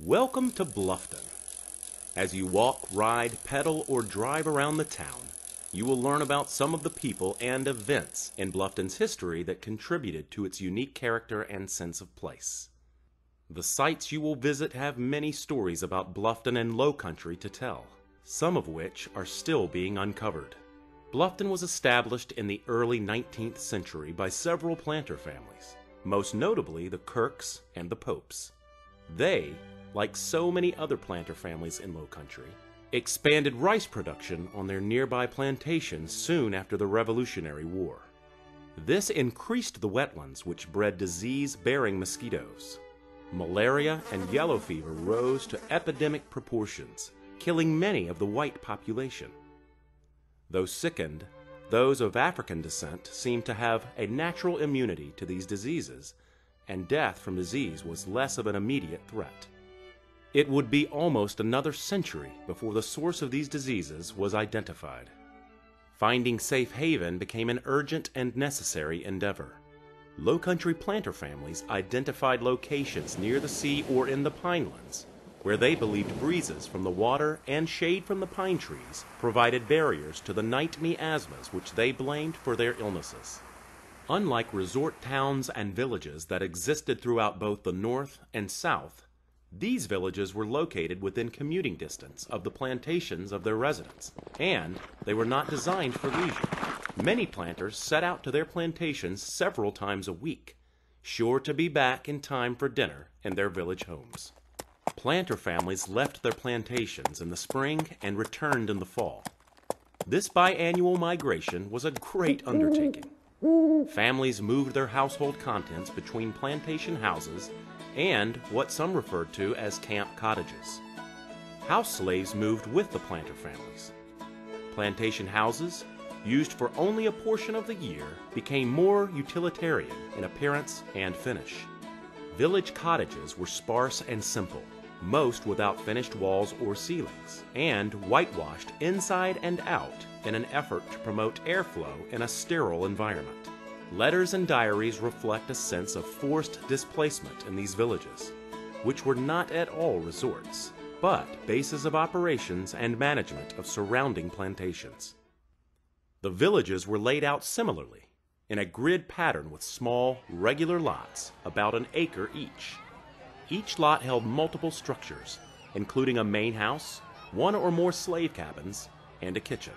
Welcome to Bluffton. As you walk, ride, pedal, or drive around the town, you will learn about some of the people and events in Bluffton's history that contributed to its unique character and sense of place. The sites you will visit have many stories about Bluffton and Low Country to tell, some of which are still being uncovered. Bluffton was established in the early 19th century by several planter families, most notably the Kirks and the Popes. They, like so many other planter families in Low Country, expanded rice production on their nearby plantations soon after the Revolutionary War. This increased the wetlands, which bred disease-bearing mosquitoes. Malaria and yellow fever rose to epidemic proportions, killing many of the white population. Though sickened, those of African descent seemed to have a natural immunity to these diseases, and death from disease was less of an immediate threat. It would be almost another century before the source of these diseases was identified. Finding safe haven became an urgent and necessary endeavor. Low Country planter families identified locations near the sea or in the pinelands, where they believed breezes from the water and shade from the pine trees provided barriers to the night miasmas which they blamed for their illnesses. Unlike resort towns and villages that existed throughout both the North and South, these villages were located within commuting distance of the plantations of their residents, and they were not designed for leisure. Many planters set out to their plantations several times a week, sure to be back in time for dinner in their village homes. Planter families left their plantations in the spring and returned in the fall. This biannual migration was a great undertaking. Families moved their household contents between plantation houses and what some referred to as camp cottages. House slaves moved with the planter families. Plantation houses, used for only a portion of the year, became more utilitarian in appearance and finish. Village cottages were sparse and simple, most without finished walls or ceilings, and whitewashed inside and out in an effort to promote airflow in a sterile environment. Letters and diaries reflect a sense of forced displacement in these villages, which were not at all resorts, but bases of operations and management of surrounding plantations. The villages were laid out similarly, in a grid pattern with small, regular lots, about an acre each. Each lot held multiple structures, including a main house, one or more slave cabins, and a kitchen.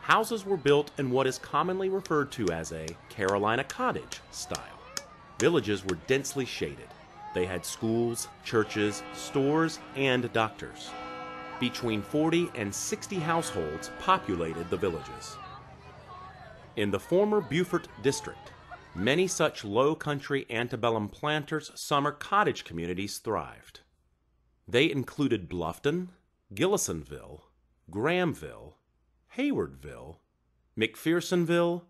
Houses were built in what is commonly referred to as a Carolina cottage style. Villages were densely shaded. They had schools, churches, stores, and doctors. Between 40 and 60 households populated the villages. In the former Beaufort district, many such Low Country antebellum planters' summer cottage communities thrived. They included Bluffton, Gillisonville, Grahamville, Haywardville, McPhersonville,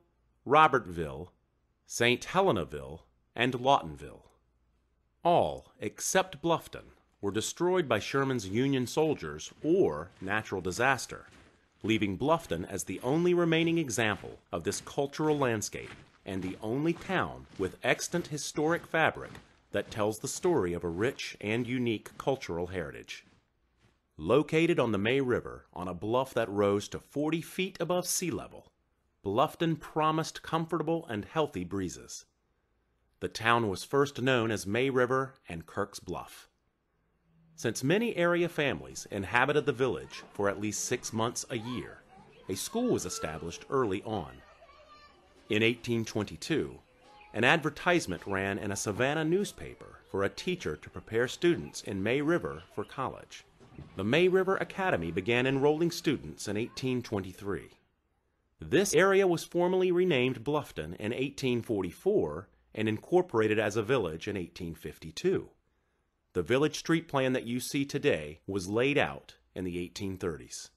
Robertville, St. Helenaville, and Lawtonville. All, except Bluffton, were destroyed by Sherman's Union soldiers or natural disaster, leaving Bluffton as the only remaining example of this cultural landscape and the only town with extant historic fabric that tells the story of a rich and unique cultural heritage. Located on the May River on a bluff that rose to 40 feet above sea level, Bluffton promised comfortable and healthy breezes. The town was first known as May River and Kirk's Bluff. Since many area families inhabited the village for at least 6 months a year, a school was established early on. In 1822, an advertisement ran in a Savannah newspaper for a teacher to prepare students in May River for college. The May River Academy began enrolling students in 1823. This area was formally renamed Bluffton in 1844 and incorporated as a village in 1852. The village street plan that you see today was laid out in the 1830s.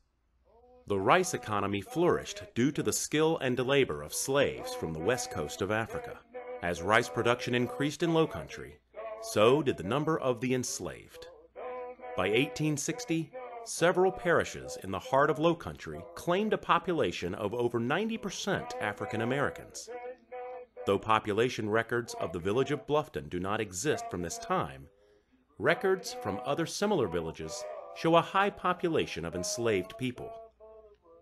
The rice economy flourished due to the skill and labor of slaves from the west coast of Africa. As rice production increased in Low Country, so did the number of the enslaved. By 1860, several parishes in the heart of Low Country claimed a population of over 90% African Americans. Though population records of the village of Bluffton do not exist from this time, Records from other similar villages show a high population of enslaved people.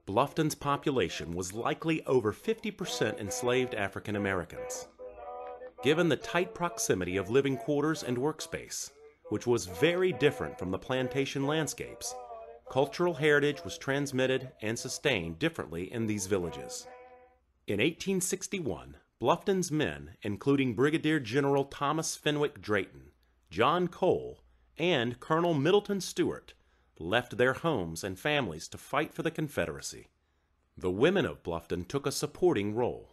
Bluffton's population was likely over 50% enslaved African Americans. Given the tight proximity of living quarters and workspace, which was very different from the plantation landscapes, cultural heritage was transmitted and sustained differently in these villages. In 1861, Bluffton's men, including Brigadier General Thomas Fenwick Drayton, John Cole, and Colonel Middleton Stewart, left their homes and families to fight for the Confederacy. The women of Bluffton took a supporting role.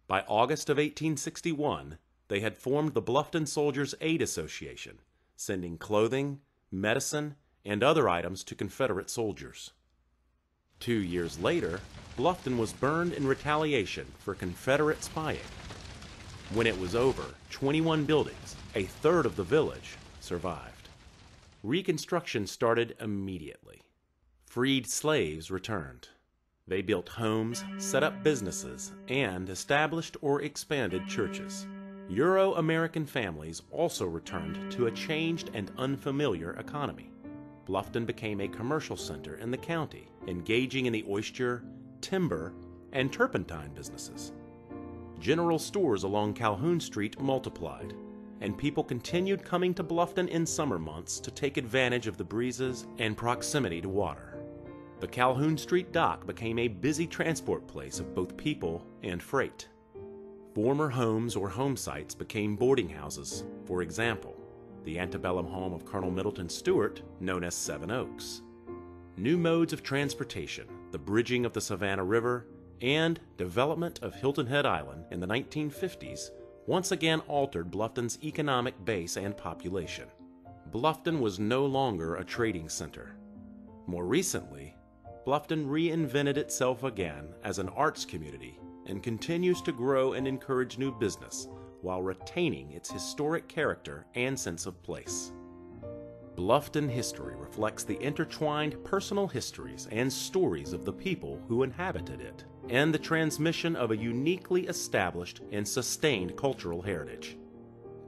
By August of 1861, they had formed the Bluffton Soldiers' Aid Association, sending clothing, medicine, and other items to Confederate soldiers. 2 years later, Bluffton was burned in retaliation for Confederate spying. When it was over, 21 buildings, a third of the village, survived. Reconstruction started immediately. Freed slaves returned. They built homes, set up businesses, and established or expanded churches. Euro-American families also returned to a changed and unfamiliar economy. Bluffton became a commercial center in the county, engaging in the oyster, timber, and turpentine businesses. General stores along Calhoun Street multiplied, and people continued coming to Bluffton in summer months to take advantage of the breezes and proximity to water. The Calhoun Street dock became a busy transport place of both people and freight. Former homes or home sites became boarding houses, for example, the antebellum home of Colonel Middleton Stewart, known as Seven Oaks. New modes of transportation, the bridging of the Savannah River, and development of Hilton Head Island in the 1950s once again altered Bluffton's economic base and population. Bluffton was no longer a trading center. More recently, Bluffton reinvented itself again as an arts community and continues to grow and encourage new business while retaining its historic character and sense of place. Bluffton history reflects the intertwined personal histories and stories of the people who inhabited it, and the transmission of a uniquely established and sustained cultural heritage.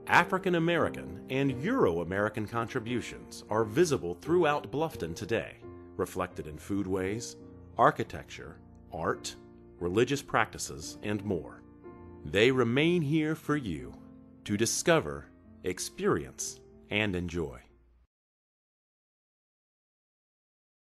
African American and Euro-American contributions are visible throughout Bluffton today, reflected in foodways, architecture, art, religious practices, and more. They remain here for you to discover, experience, and enjoy.